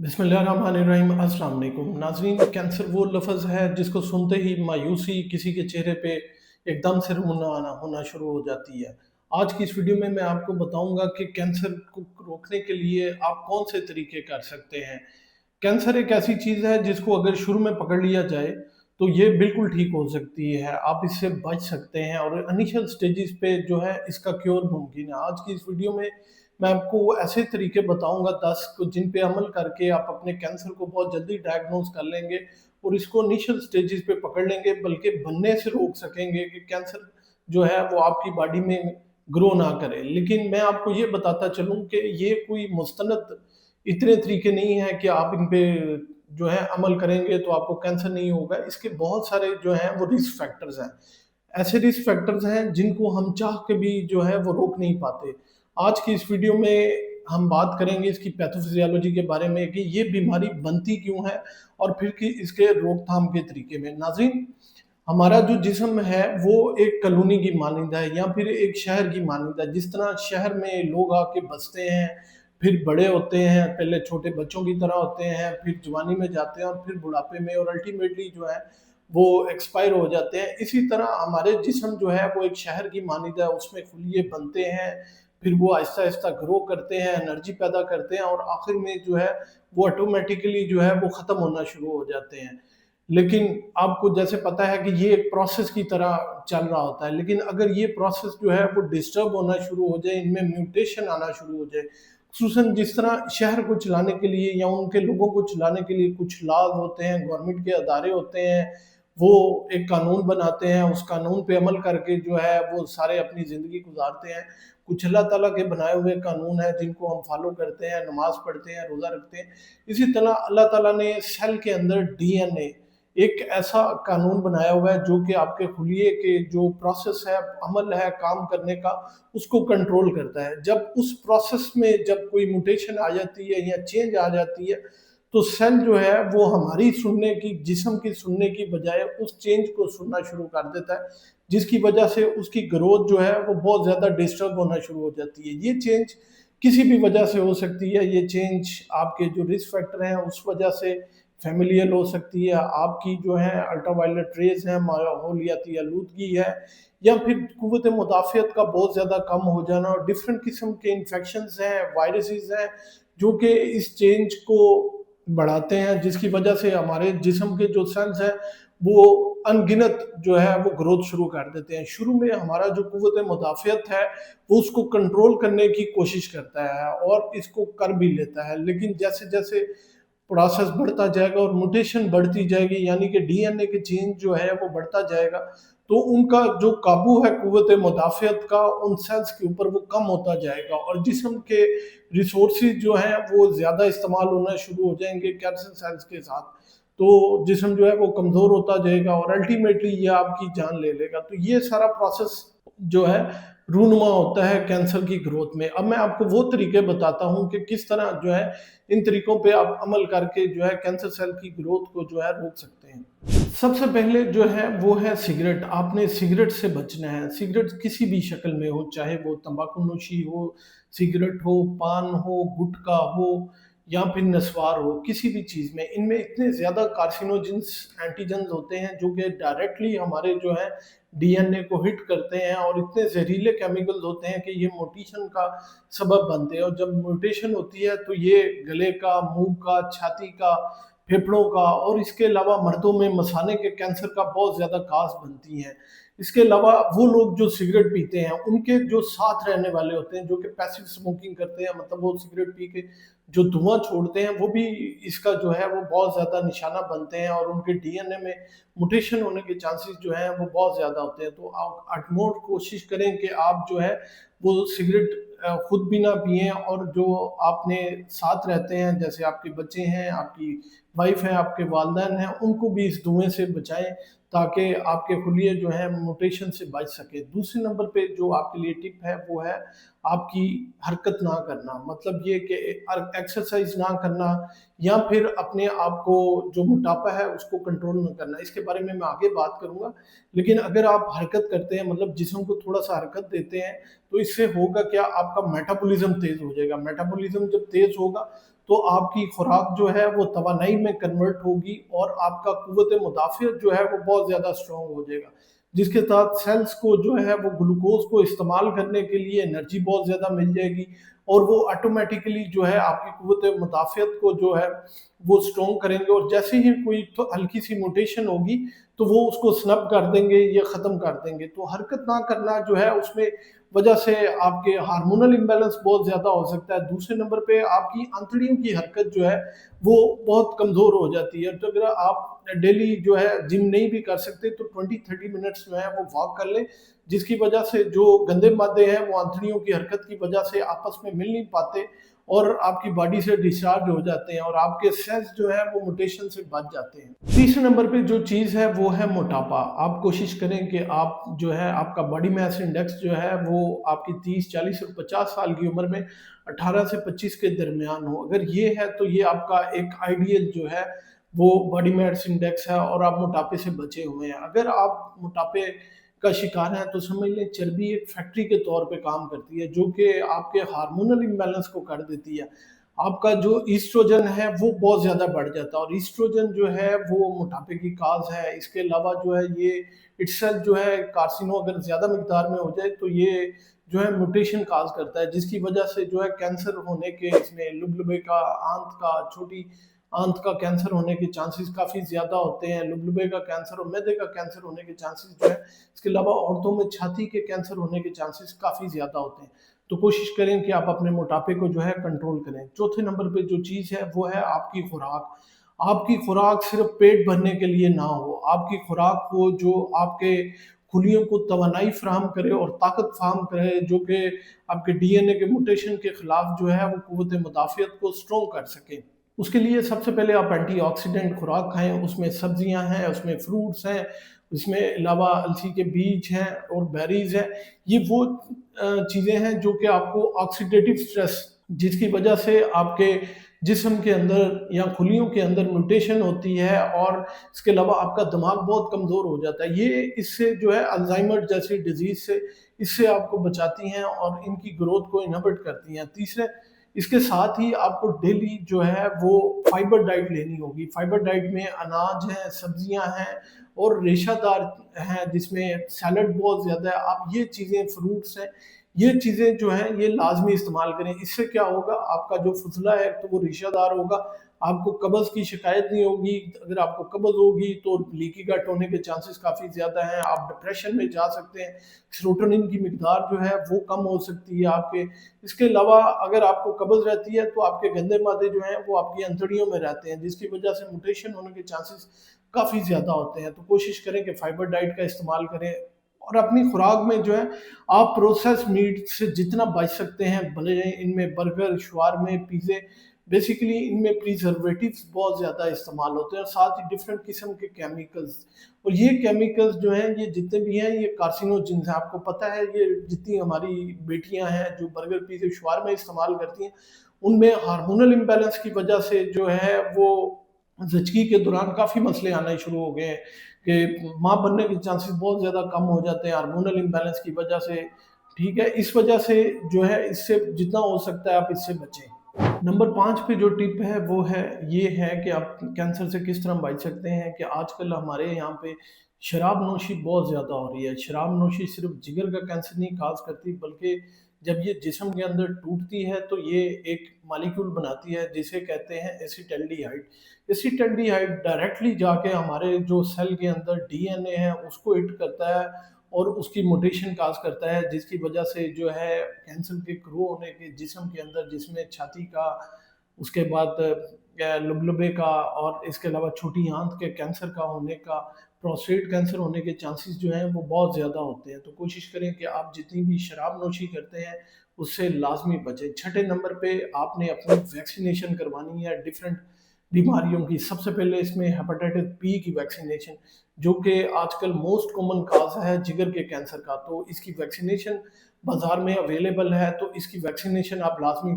बिस्मिल्लाहिर्रहमानिर्रहीम। अस्सलाम वालेकुम नाज़रीन। कैंसर वो लफ्ज़ है जिसको सुनते ही मायूसी किसी के चेहरे पे एकदम से रोना होना शुरू हो जाती है। आज की इस वीडियो में मैं आपको बताऊंगा कि कैंसर को रोकने के लिए आप कौन से तरीके कर सकते हैं। कैंसर एक ऐसी चीज़ है जिसको अगर शुरू में पकड़ लिया जाए तो ये बिल्कुल ठीक हो सकती है, आप इससे बच सकते हैं और इनिशियल स्टेजेस पे जो है इसका क्योर मुमकिन है। आज की इस वीडियो में मैं आपको ऐसे तरीके बताऊंगा 10 को जिन पे अमल करके आप अपने कैंसर को बहुत जल्दी डायग्नोज कर लेंगे और इसको इनिशियल स्टेजेस पे पकड़ लेंगे, बल्कि बनने से रोक सकेंगे कि कैंसर जो है वो आपकी बॉडी में ग्रो ना करे। लेकिन मैं आपको ये बताता चलूं कि ये कोई मुस्तनद इतने तरीके नहीं है कि आप इन पे जो है अमल करेंगे तो आपको कैंसर नहीं होगा। इसके बहुत सारे जो हैं वो रिस्क फैक्टर्स हैं, ऐसे रिस्क फैक्टर्स हैं जिनको हम चाह के भी जो है वो रोक नहीं पाते। आज की इस वीडियो में हम बात करेंगे इसकी पैथोफिजियोलॉजी के बारे में कि ये बीमारी बनती क्यों है और फिर कि इसके रोकथाम के तरीके में। नाज़रीन, हमारा जो जिस्म है वो एक कॉलोनी की मानिंद है या फिर एक शहर की मानिंद है। जिस तरह शहर में लोग आके बसते हैं, फिर बड़े होते हैं, पहले छोटे बच्चों की तरह होते हैं, फिर जवानी में जाते हैं और फिर बुढ़ापे में और अल्टीमेटली जो है वो एक्सपायर हो जाते हैं। इसी तरह हमारे जिस्म जो है वो एक शहर की मानिंद है, उसमें खुलिये बनते हैं, फिर वो आहिस्ता आहिस्ता ग्रो करते हैं, एनर्जी पैदा करते हैं और आखिर में जो है वो ऑटोमेटिकली जो है वो ख़त्म होना शुरू हो जाते हैं। लेकिन आपको जैसे पता है कि ये एक प्रोसेस की तरह चल रहा होता है, लेकिन अगर ये प्रोसेस जो है वो डिस्टर्ब होना शुरू हो जाए, इनमें म्यूटेशन आना शुरू हो जाए, खुसूसन जिस तरह शहर को चलाने के लिए या उनके लोगों को चलाने के लिए कुछ लॉज होते हैं, गवर्नमेंट के अदारे होते हैं, वो एक कानून बनाते हैं, उस कानून पे अमल करके जो है वो सारे अपनी ज़िंदगी गुजारते हैं। कुछ अल्लाह ताला के बनाए हुए कानून हैं जिनको हम फॉलो करते हैं, नमाज़ पढ़ते हैं, रोज़ा रखते हैं। इसी तरह अल्लाह ताला ने सेल के अंदर डीएनए एक ऐसा कानून बनाया हुआ है जो कि आपके खुलिये के जो प्रोसेस है, अमल है काम करने का, उसको कंट्रोल करता है। जब उस प्रोसेस में जब कोई म्यूटेशन आ जाती है या चेंज आ जाती है, तो सेल जो है वो हमारी सुनने की, जिस्म की सुनने की बजाय उस चेंज को सुनना शुरू कर देता है, जिसकी वजह से उसकी ग्रोथ जो है वो बहुत ज़्यादा डिस्टर्ब होना शुरू हो जाती है। ये चेंज किसी भी वजह से हो सकती है, ये चेंज आपके जो रिस्क फैक्टर हैं उस वजह से फ़ैमिलियल हो सकती है, आपकी जो है अल्ट्रावायलेट रेज़ हैं, माहौलियाती आलूदगी है, या फिर क़ुव्वत मुदाफ़ियत का बहुत ज़्यादा कम हो जाना और डिफ़रेंट किस्म के इन्फेक्शंस हैं, वायरसेस हैं, जो कि इस चेंज को बढ़ाते हैं, जिसकी वजह से हमारे जिस्म के जो सेल्स हैं, वो अनगिनत जो है वो ग्रोथ शुरू कर देते हैं। शुरू में हमारा जो क़ुव्वत मुदाफ़ियत है, वो उसको कंट्रोल करने की कोशिश करता है और इसको कर भी लेता है। लेकिन जैसे-जैसे प्रोसेस बढ़ता जाएगा और म्यूटेशन बढ़ती जाएगी, यानी कि डीएनए के चेंज जो है वो बढ़ता जाएगा, तो उनका जो काबू है क़ुव्वत मुदाफ़ियत का उन सेल्स के ऊपर वो कम होता जाएगा और जिस्म के रिसोर्सेज़ जो हैं वो ज़्यादा इस्तेमाल होना शुरू हो जाएँगे कैंसर सेल्स के साथ। तो जिस्म जो है वो कमज़ोर होता जाएगा और अल्टीमेटली ये आपकी जान ले लेगा। तो ये सारा प्रोसेस जो है रूनुमा होता है कैंसर की ग्रोथ में। अब मैं आपको वो तरीके बताता हूँ कि किस तरह जो है इन तरीकों पे आप अमल करके जो है कैंसर सेल की ग्रोथ को जो है रोक सकते हैं। सबसे पहले जो है वो है सिगरेट। आपने सिगरेट से बचना है। सिगरेट किसी भी शक्ल में हो, चाहे वो तंबाकू नोशी हो, सिगरेट हो, पान हो, गुटखा हो या फिर नस्वार हो, किसी भी चीज़ में इनमें इतने ज़्यादा कार्सिनोजेंस एंटीजेंस होते हैं जो कि डायरेक्टली हमारे जो है डीएनए को हिट करते हैं और इतने जहरीले केमिकल्स होते हैं कि ये म्यूटेशन का सबब बनते हैं और जब म्यूटेशन होती है तो ये गले का, मुंह का, छाती का, फेफड़ों का और इसके अलावा मर्दों में मसाने के कैंसर का बहुत ज़्यादा कास बनती हैं। इसके अलावा वो लोग जो सिगरेट पीते हैं उनके जो साथ रहने वाले होते हैं जो कि पैसिव स्मोकिंग करते हैं, मतलब वो सिगरेट पी के जो धुआं छोड़ते हैं वो भी इसका जो है वो बहुत ज़्यादा निशाना बनते हैं और उनके डीएनए में म्यूटेशन होने के चांसेस जो हैं वो बहुत ज़्यादा होते हैं। तो आप अटमोस्ट कोशिश करें कि आप जो है वो सिगरेट खुद भी ना पिएँ और जो आपने साथ रहते हैं, जैसे आपके बच्चे हैं, आपकी वाइफ़ है, आपके वालिदैन हैं, उनको भी इस धुएँ से बचाएँ ताकि आपके खुलिये जो हैं म्यूटेशन से बच सके। दूसरे नंबर पे जो आपके लिए टिप है वो है आपकी हरकत ना करना, मतलब ये कि एक्सरसाइज ना करना या फिर अपने आप को जो मोटापा है उसको कंट्रोल ना करना। इसके बारे में मैं आगे बात करूँगा, लेकिन अगर आप हरकत करते हैं, मतलब जिस्म को थोड़ा-सा हरकत देते हैं, तो इससे होगा क्या, आपका मेटाबॉलिज़्म तेज़ हो जाएगा। मेटाबॉलिज़्म जब तेज़ होगा تو آپ کی خوراک جو ہے وہ توانائی میں کنورٹ ہوگی اور آپ کا قوت مدافعت جو ہے وہ بہت زیادہ اسٹرانگ ہو جائے گا، جس کے تحت سیلز کو جو ہے وہ گلوکوز کو استعمال کرنے کے لیے انرجی بہت زیادہ مل جائے گی، اور وہ آٹومیٹیکلی جو ہے آپ کی قوت مدافعت کو جو ہے وہ اسٹرانگ کریں گے، اور جیسے ہی کوئی ہلکی سی موٹیشن ہوگی تو وہ اس کو سنپ کر دیں گے یا ختم کر دیں گے۔ تو حرکت نہ کرنا جو ہے اس میں وجہ سے آپ کے ہارمونل امبیلنس بہت زیادہ ہو سکتا ہے۔ دوسرے نمبر پہ آپ کی آنتڑیوں کی حرکت جو ہے وہ بہت کمزور ہو جاتی ہے۔ تو اگر آپ ڈیلی جو ہے جم نہیں بھی کر سکتے تو 20-30 منٹس جو ہے وہ واک کر لیں، جس کی وجہ سے جو گندے مادے ہیں وہ آنتڑیوں کی حرکت کی وجہ سے آپس میں مل نہیں پاتے اور آپ کی باڈی سے ڈسچارج ہو جاتے ہیں، اور آپ کے سیلز جو ہے وہ موٹیشن سے بچ جاتے ہیں۔ تیسرے نمبر پہ جو چیز ہے وہ ہے موٹاپا۔ آپ کوشش کریں کہ آپ جو ہے آپ کا باڈی میس انڈیکس جو ہے وہ آپ کی 30، 40 اور 50 سال کی عمر میں 18 سے 25 کے درمیان ہو۔ اگر یہ ہے تو یہ آپ کا ایک آئیڈیل جو ہے وہ باڈی میس انڈیکس ہے اور آپ موٹاپے سے بچے ہوئے ہیں۔ اگر آپ موٹاپے کا شکار ہے تو سمجھ لیں چربی ایک فیکٹری کے طور پہ کام کرتی ہے جو کہ آپ کے ہارمونل امبیلنس کو کر دیتی ہے۔ آپ کا جو ایسٹروجن ہے وہ بہت زیادہ بڑھ جاتا ہے، اور ایسٹروجن جو ہے وہ موٹاپے کی کاز ہے۔ اس کے علاوہ جو ہے یہ اٹسیلف جو ہے کارسینو اگر زیادہ مقدار میں ہو جائے تو یہ جو ہے موٹیشن کاز کرتا ہے، جس کی وجہ سے جو ہے کینسر ہونے کے، اس میں لبلبے کا، آنت کا، چھوٹی آنت کا کینسر ہونے کے چانسز کافی زیادہ ہوتے ہیں۔ لبلبے کا کینسر اور معدے کا کینسر ہونے کے چانسز جو ہے، اس کے علاوہ عورتوں میں چھاتی کے کینسر ہونے کے چانسز کافی زیادہ ہوتے ہیں۔ تو کوشش کریں کہ آپ اپنے موٹاپے کو جو ہے کنٹرول کریں۔ چوتھے نمبر پہ جو چیز ہے وہ ہے آپ کی خوراک۔ آپ کی خوراک صرف پیٹ بھرنے کے لیے نہ ہو، آپ کی خوراک ہو جو آپ کے خلیوں کو توانائی فراہم کرے اور طاقت فراہم کرے، جو کہ آپ کے ڈی این اے کے موٹیشن کے خلاف جو ہے وہ قوت مدافعت کو اسٹرانگ کر سکے۔ اس کے لیے سب سے پہلے آپ اینٹی آکسیڈنٹ خوراک کھائیں، اس میں سبزیاں ہیں، اس میں فروٹس ہیں، اس میں علاوہ السی کے بیج ہیں اور بیریز ہیں۔ یہ وہ چیزیں ہیں جو کہ آپ کو آکسیڈیٹو سٹریس، جس کی وجہ سے آپ کے جسم کے اندر یا خلیوں کے اندر میوٹیشن ہوتی ہے، اور اس کے علاوہ آپ کا دماغ بہت کمزور ہو جاتا ہے۔ یہ اس سے جو ہے الزائمر جیسی ڈیزیز سے اس سے آپ کو بچاتی ہیں اور ان کی گروتھ کو انہبٹ کرتی ہیں۔ تیسرے، اس کے ساتھ ہی آپ کو ڈیلی جو ہے وہ فائبر ڈائٹ لینی ہوگی۔ فائبر ڈائٹ میں اناج ہیں، سبزیاں ہیں اور ریشہ دار ہیں، جس میں سیلڈ بہت زیادہ ہے۔ آپ یہ چیزیں، فروٹس ہیں، یہ چیزیں جو ہیں یہ لازمی استعمال کریں۔ اس سے کیا ہوگا، آپ کا جو فضلہ ہے تو وہ ریشہ دار ہوگا، آپ کو قبض کی شکایت نہیں ہوگی۔ اگر آپ کو قبض ہوگی تو لیکی گٹ ہونے کے چانسز کافی زیادہ ہیں، آپ ڈپریشن میں جا سکتے ہیں، سیروٹونن کی مقدار جو ہے وہ کم ہو سکتی ہے آپ کے۔ اس کے علاوہ اگر آپ کو قبض رہتی ہے تو آپ کے گندے مادے جو ہیں وہ آپ کی انتڑیوں میں رہتے ہیں، جس کی وجہ سے موٹیشن ہونے کے چانسز کافی زیادہ ہوتے ہیں۔ تو کوشش کریں کہ فائبر ڈائٹ کا استعمال کریں، اور اپنی خوراک میں جو ہے آپ پروسیس میٹ سے جتنا بچ سکتے ہیں، بھلے ان میں برگر، شوارمے، پیزے، بیسیکلی ان میں پریزرویٹیوز بہت زیادہ استعمال ہوتے ہیں، اور ساتھ ہی ڈفرینٹ قسم کے کیمیکلز، اور یہ کیمیکلز جو ہیں یہ جتنے بھی ہیں یہ کارسینوجنز ہیں۔ آپ کو پتہ ہے یہ جتنی ہماری بیٹیاں ہیں جو برگر، پیزے، شوارمے استعمال کرتی ہیں، ان میں ہارمونل امبیلنس کی وجہ سے جو ہے وہ زچگی کے دوران کافی مسئلے آنے شروع ہو گئے ہیں، کہ ماں بننے کے چانسز بہت زیادہ کم ہو جاتے ہیں ہارمونل امبیلنس کی وجہ سے۔ ٹھیک ہے، اس وجہ سے جو ہے اس سے جتنا ہو سکتا ہے آپ اس سے بچیں۔ نمبر 5 پہ جو ٹپ ہے وہ ہے یہ ہے کہ آپ کینسر سے کس طرح بچ سکتے ہیں، کہ آج کل ہمارے یہاں پہ شراب نوشی بہت زیادہ ہو رہی ہے۔ شراب نوشی صرف جگر کا کینسر نہیں کاز کرتی، بلکہ جب یہ جسم کے اندر ٹوٹتی ہے تو یہ ایک مالیکول بناتی ہے جسے کہتے ہیں ایسیٹلڈیہائڈ۔ ایسیٹلڈیہائڈ ڈائریکٹلی جا کے ہمارے جو سیل کے اندر ڈی این اے ہے اس کو ہٹ کرتا ہے اور اس کی موٹیشن کاز کرتا ہے، جس کی وجہ سے جو ہے کینسر کے گرو ہونے کے جسم کے اندر، جس میں چھاتی کا، اس کے بعد لبلبے کا، اور اس کے علاوہ چھوٹی آنت کے کینسر کا ہونے کا، پروسٹیٹ کینسر ہونے کے چانسز جو ہیں وہ بہت زیادہ ہوتے ہیں۔ تو کوشش کریں کہ آپ جتنی بھی شراب نوشی کرتے ہیں اس سے لازمی بچیں۔ چھٹے نمبر پہ آپ نے اپنی ویکسینیشن کروانی ہے ڈیفرنٹ بیماریوں کی۔ سب سے پہلے اس میں ہیپاٹائٹس بی کی ویکسینیشن، جو کہ آج کل موسٹ کامن کاز ہے جگر کے کینسر کا، تو اس کی ویکسینیشن بازار میں اویلیبل ہے، تو اس کی ویکسینیشن آپ لازمی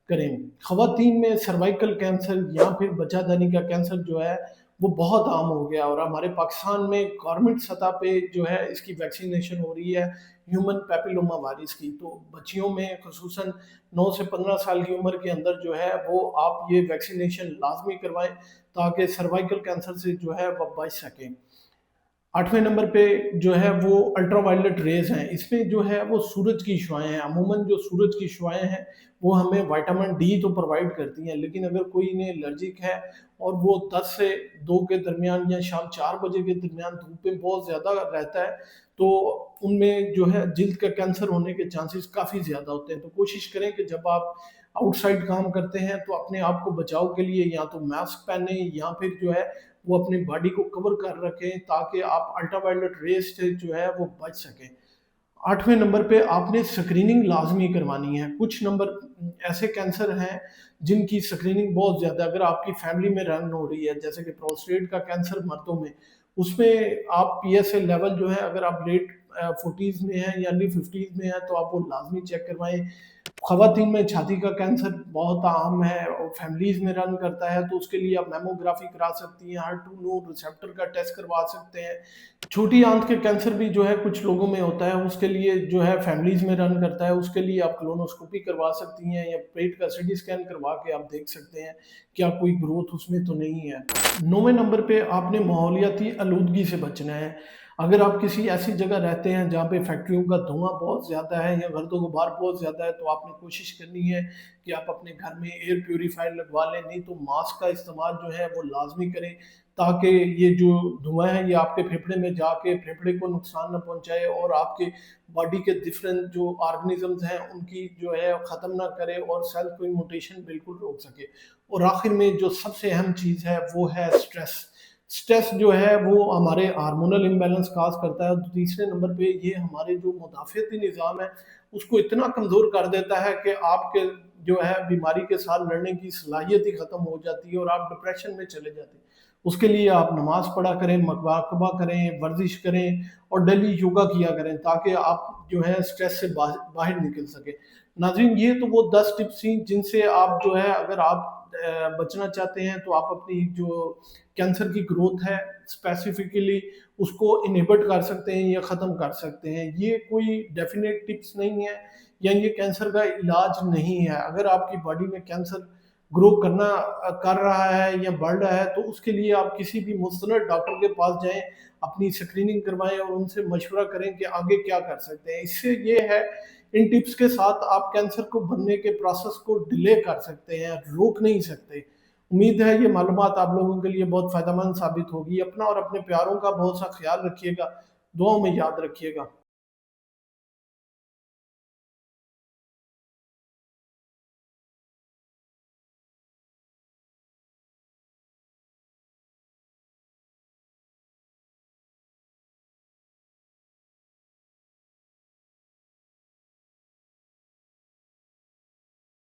کریں۔ خواتین میں سروائیکل کینسر یا پھر بچہ دانی کا کینسر جو ہے وہ بہت عام ہو گیا، اور ہمارے پاکستان میں گورنمنٹ سطح پہ جو ہے اس کی ویکسینیشن ہو رہی ہے۔ ह्यूमन पैपिलोमा वायरस की। तो बच्चियों में ख़ुसूसन 9 से 15 साल की उम्र के अंदर जो है वो आप ये वैक्सीनेशन लाजमी करवाएं ताकि सर्वाइकल कैंसर से जो है वो बच सकें। 8वें नंबर पे जो है वो अल्ट्रावायलेट रेज़ हैं। इसमें जो है वो सूरज की शुआएँ हैं। अमूमन जो सूरज की शुआएँ हैं वो हमें विटामिन डी तो प्रोवाइड करती हैं, लेकिन अगर कोई इन्हें एलर्जिक है और वो 10 से 2 के दरमियान या शाम 4 बजे के दरमियान धूप में बहुत ज़्यादा रहता है, तो उनमें जो है जिल्द का कैंसर होने के चांसेस काफ़ी ज़्यादा होते हैं। तो कोशिश करें कि जब आप आउटसाइड काम करते हैं तो अपने आप को बचाव के लिए या तो मास्क पहने या फिर जो है वो अपनी बॉडी को कवर कर रखें ताकि आप अल्ट्रावायलेट रेज से जो है वो बच सकें। 8वें नंबर पे आपने स्क्रीनिंग लाजमी करवानी है। कुछ नंबर ऐसे कैंसर हैं जिनकी स्क्रीनिंग बहुत ज़्यादा, अगर आपकी फैमिली में रन हो रही है, जैसे कि प्रोस्टेट का कैंसर मर्दों में, उसमें आप पीएसए लेवल जो है अगर आप लेट 40s में हैं या अर्ली 50s में हैं तो आप वो लाजमी चेक करवाएं। ख़वातीन में छाती का कैंसर बहुत आम है और फैमिलीज़ में रन करता है, तो उसके लिए आप मैमोग्राफी करा सकती हैं, HER2 रिसेप्टर का टेस्ट करवा सकते हैं। छोटी आंत के कैंसर भी जो है कुछ लोगों में होता है, उसके लिए जो है फैमिलीज़ में रन करता है, उसके लिए आप कोलोनोस्कोपी करवा सकती हैं या पेट का सीटी स्कैन करवा के आप देख सकते हैं क्या कोई ग्रोथ उसमें तो नहीं है। 9वें नंबर पे आपने माहौलियाती आलूदगी से बचना है। अगर आप किसी ऐसी जगह रहते हैं जहाँ पे फैक्ट्रियों का धुआं बहुत ज़्यादा है या गर्दो गुबार बहुत ज़्यादा है, तो आपने कोशिश करनी है कि आप अपने घर में एयर प्यूरीफायर लगवा लें, नहीं तो मास्क का इस्तेमाल जो है वो लाजमी करें ताकि ये जो धुआं है ये आपके फेफड़े में जाके फेफड़े को नुकसान न पहुंचाए और आपके बॉडी के डिफरेंट जो ऑर्गेनिजम्स हैं उनकी जो है ख़त्म ना करे और सेल को म्यूटेशन बिल्कुल रोक सके। और आखिर में जो सबसे अहम चीज़ है वो है स्ट्रेस। स्ट्रेस जो है वो हमारे हार्मोनल इम्बैलेंस काज करता है। तो तीसरे नंबर पे ये हमारे जो मुदाफ़ाती निज़ाम है उसको इतना कमज़ोर कर देता है कि आपके जो है बीमारी के साथ लड़ने की सलाहियत ही ख़त्म हो जाती है और आप डिप्रेशन में चले जाते हैं। उसके लिए आप नमाज़ पढ़ा करें, मुराक़बा करें, वर्जिश करें और डेली योगा किया करें ताकि आप जो है स्ट्रेस से बाहर निकल सकें। नाज़रीन, ये तो वो 10 टिप्स थी जिनसे आप जो है अगर आप बचना चाहते हैं तो आप अपनी जो कैंसर की ग्रोथ है स्पेसिफिकली उसको इनहिबिट कर सकते हैं या ख़त्म कर सकते हैं। ये कोई डेफिनेट टिप्स नहीं है या ये कैंसर का इलाज नहीं है। अगर आपकी बॉडी में कैंसर ग्रो कर रहा है या बढ़ रहा है तो उसके लिए आप किसी भी मुस्तनद डॉक्टर के पास जाएं, अपनी स्क्रीनिंग करवाएं और उनसे मशवरा करें कि आगे क्या कर सकते हैं। इससे ये है, इन टिप्स के साथ आप कैंसर को बनने के प्रोसेस को डिले कर सकते हैं, रोक नहीं सकते। उम्मीद है ये मालूमात आप लोगों के लिए बहुत फ़ायदेमंद साबित होगी। अपना और अपने प्यारों का बहुत सा ख्याल रखिएगा, दुआओं में याद रखिएगा।